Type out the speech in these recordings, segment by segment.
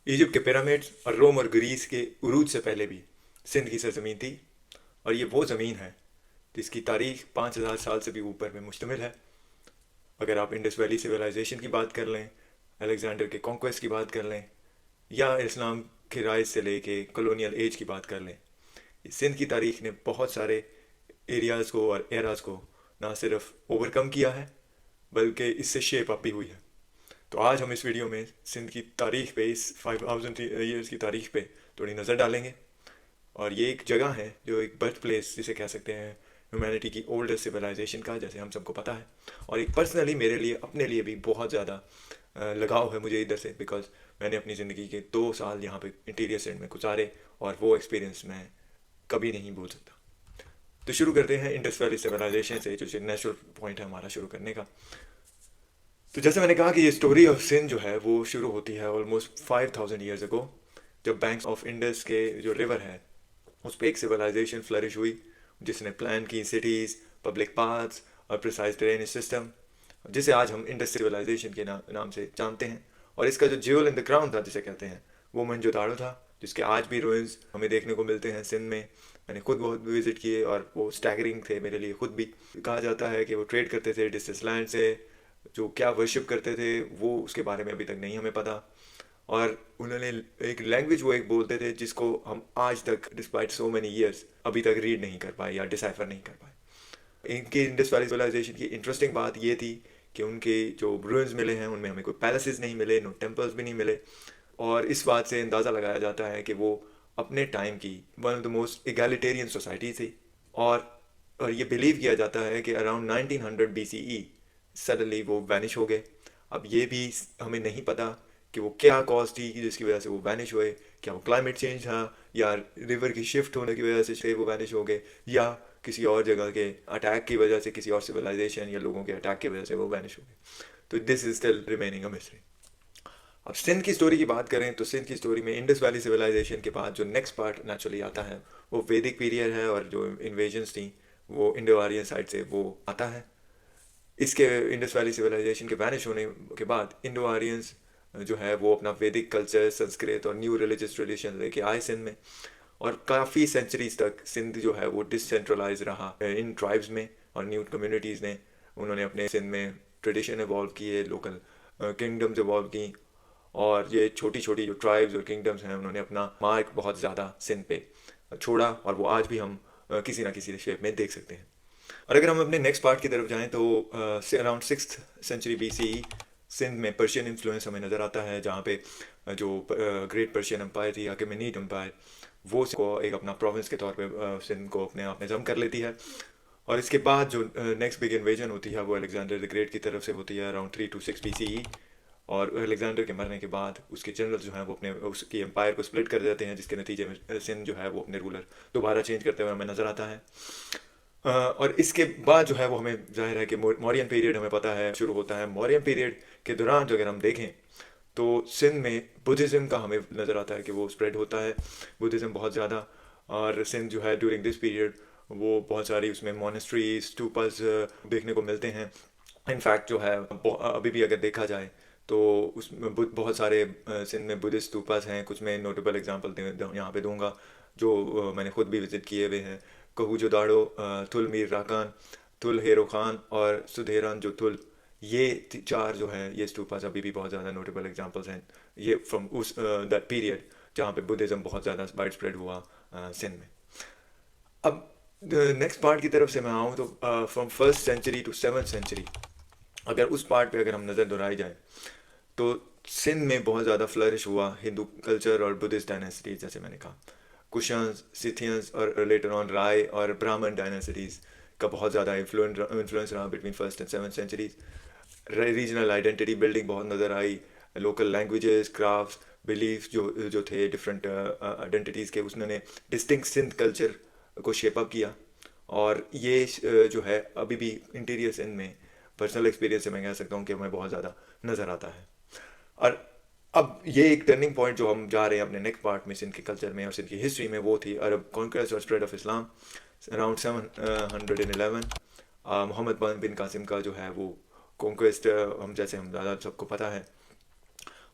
Egypt के pyramids और रोम और ग्रीस के उरूज से पहले भी सिंध की सरजमीन थी, और ये वो ज़मीन है जिसकी तारीख 5,000 साल से भी ऊपर में मुश्तमिल है। अगर आप इंडस वैली सिविलाइजेशन की बात कर लें, अलेक्जेंडर के कॉन्क्वेस्ट की बात कर लें, या इस्लाम के राइज से लेके कॉलोनियल एज की बात कर लें, सिंध की तारीख ने बहुत सारे एरियाज़ को और एराज को ना सिर्फ ओवरकम किया है, बल्कि इससे शेप अप भी हुई है। तो आज हम इस वीडियो में सिंध की तारीख पे, इस 5,000 ईयर्स की तारीख पे थोड़ी नज़र डालेंगे। और ये एक जगह है जो एक बर्थ प्लेस जिसे कह सकते हैं ह्यूमैनिटी की ओल्डेस्ट सिविलाइजेशन का, जैसे हम सबको पता है। और एक पर्सनली मेरे लिए, अपने लिए भी बहुत ज़्यादा लगाव है मुझे इधर से, बिकॉज मैंने अपनी ज़िंदगी के 2 साल यहाँ पे इंटीरियर सेंट में गुजारे, और वो एक्सपीरियंस मैं कभी नहीं भूल सकता। तो शुरू करते हैं इंडस वैली सिविलाइजेशन से, जो नेचुरल पॉइंट है हमारा शुरू करने का। तो जैसे मैंने कहा कि ये स्टोरी ऑफ सिंध जो है वो शुरू होती है ऑलमोस्ट 5,000 ईयर्स अगो, जब बैंक्स ऑफ इंडस के जो रिवर है उस पर एक सिविलाइजेशन फ्लरिश हुई, जिसने प्लान की सिटीज़, पब्लिक पार्क्स और प्रिसाइज ड्रेनेज सिस्टम, जिसे आज हम इंडस सिविलाइजेशन के नाम से जानते हैं। और इसका जो ज्यूल इन द क्राउन था जिसे कहते हैं, वो मोहनजोदाड़ो था, जिसके आज भी रूइंस हमें देखने को मिलते हैं सिंध में। मैंने खुद बहुत विज़िट किए और वो स्टैगरिंग थे मेरे लिए खुद भी। कहा जाता है कि वो ट्रेड करते थे डिस्टेंस लैंड से, जो क्या वर्शिप करते थे वो उसके बारे में अभी तक नहीं हमें पता। और उन्होंने एक लैंग्वेज वो एक बोलते थे जिसको हम आज तक डिस्पाइट सो मैनी ईयर्स अभी तक रीड नहीं कर पाए या डिसाइफर नहीं कर पाए। इनके इंडस वैली सिविलाइजेशन की इंटरेस्टिंग बात ये थी कि उनके जो रूइंस मिले हैं उनमें हमें कोई पैलेसेस नहीं मिले, नो टेम्पल्स भी नहीं मिले। और इस बात से अंदाज़ा लगाया जाता है कि वो अपने टाइम की one of the most egalitarian society थी। और और ये बिलीव किया जाता है कि अराउंड 1900 BCE सडनली वो वैनिश हो गए। अब ये भी हमें नहीं पता कि वो क्या कॉज थी कि जिसकी वजह से वो वैनिश हुए। क्या वो क्लाइमेट चेंज था, या रिवर की शिफ्ट होने की वजह से वो वैनिश हो गए, या किसी और जगह के अटैक की वजह से, किसी और सिविलाइजेशन या लोगों के अटैक की वजह से वो वैनिश हो गए। तो this is still remaining a mystery. अब सिंध की स्टोरी की बात करें तो सिंध की स्टोरी में इंडस वैली सिविलाइजेशन के बाद जो नेक्स्ट पार्ट नेचुरली आता है वो वैदिक पीरियड है, और जो इन्वेजन्स थी वो इंडो आर्यन साइड से वो आता है। इसके इंडस वैली सिविलाइजेशन के वैनिश होने के बाद इंडो आर्यंस जो है वो अपना वैदिक कल्चर, संस्कृत और न्यू रिलीजियस ट्रेडिशन लेके आए सिंध में। और काफ़ी सेंचुरीज तक सिंध जो है वो डिससेंट्रलाइज रहा इन ट्राइब्स में और न्यू कम्युनिटीज़ ने। उन्होंने अपने सिंध में ट्रेडिशन इवॉल्व किए, लोकल किंगडम्स इवॉल्व की, और ये छोटी छोटी जो ट्राइब्स और किंगडम्स हैं उन्होंने अपना मार्क बहुत ज़्यादा सिंध पे छोड़ा, और वो आज भी हम किसी ना किसी शेप में देख सकते हैं। और अगर हम अपने नेक्स्ट पार्ट की तरफ जाएं तो around 6th century BCE Sindh में पर्शियन इन्फ्लुएंस हमें नज़र आता है, जहाँ पे जो ग्रेट पर्शियन एम्पायर थी, अकेमेनिड एम्पायर, वो को एक अपना प्रोविंस के तौर पे सिंध को अपने आप में जम कर लेती है। और इसके बाद जो नेक्स्ट बिग इन्वेजन होती है वो अलेक्जेंडर द ग्रेट की तरफ से होती है अराउंड 3 to 6 BCE। और अलेक्जेंडर के मरने के बाद उसके जनरल जो हैं वो अपने उसकी एम्पायर को स्प्लिट कर देते हैं, जिसके नतीजे में सिंध जो है वो अपने रूलर दोबारा चेंज करते हुए हमें नज़र आता है। और इसके बाद जो है वो हमें जाहिर है कि मौर्यन पीरियड हमें पता है शुरू होता है। मौर्यन पीरियड के दौरान जो अगर हम देखें तो सिंध में बुद्धिज़्म का हमें नज़र आता है कि वो स्प्रेड होता है, बुद्धिज़्म बहुत ज़्यादा। और सिंध जो है ड्यूरिंग दिस पीरियड वो बहुत सारी उसमें मोनेस्ट्री स्टूपस देखने को मिलते हैं। इनफैक्ट जो है अभी भी अगर देखा जाए तो उसमें बहुत सारे सिंध में बुद्धिस्ट स्तूपास हैं। कुछ मैं नोटेबल एग्जांपल यहाँ पे दूंगा जो मैंने खुद भी विज़िट किए हुए हैं। कहूजो दाड़ो, थुल मीर राकान, थुल हेरो खान और सुधेरान जो थुल, ये चार जो हैं ये स्तूपास अभी भी बहुत ज़्यादा नोटेबल एग्जांपल्स हैं, ये फ्रॉम उस दैट पीरियड जहाँ पे बुद्धिज़्म बहुत ज़्यादा वाइड स्प्रेड हुआ सिंध में। अब नेक्स्ट पार्ट की तरफ से मैं आऊँ तो from 1st century to 7th century, अगर उस पार्ट पे अगर हम नज़र दोहराई जाए तो सिंध में बहुत ज़्यादा फ्लरिश हुआ हिंदू कल्चर और बुद्धिस्ट डायनेसिटीज़, जैसे मैंने कहा कुशान्स, सिथियंस और लेटर ऑन राय और ब्राह्मण डायनेसिटीज़ का बहुत ज़्यादा इन्फ्लुएंस रहा between 1st and 7th centuries। Regional identity building बहुत नज़र आई, लोकल लैंग्वेजेस, क्राफ्ट्स, बिलीफ जो जो थे डिफरेंट आइडेंटिटीज़ के, उसने डिस्टिंक्ट सिंध कल्चर को शेप अप किया। और ये जो है अभी भी इंटीरियर सिंध में पर्सनल एक्सपीरियंस से मैं कह सकता हूँ कि हमें बहुत ज़्यादा नज़र आता है। और अब ये एक टर्निंग पॉइंट जो हम जा रहे हैं अपने नेक्स्ट पार्ट में सिंध के कल्चर में और सिंध की हिस्ट्री में, वो थी अरब कॉन्क्वेस्ट और spread of Islam around 711। Muhammad bin Qasim का जो है वो कॉन्क्वेस्ट, हम जैसे हम ज़्यादा सबको पता है,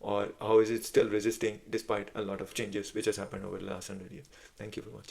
or how is it still resisting despite a lot of changes which has happened over the last 100 years. Thank you for watching.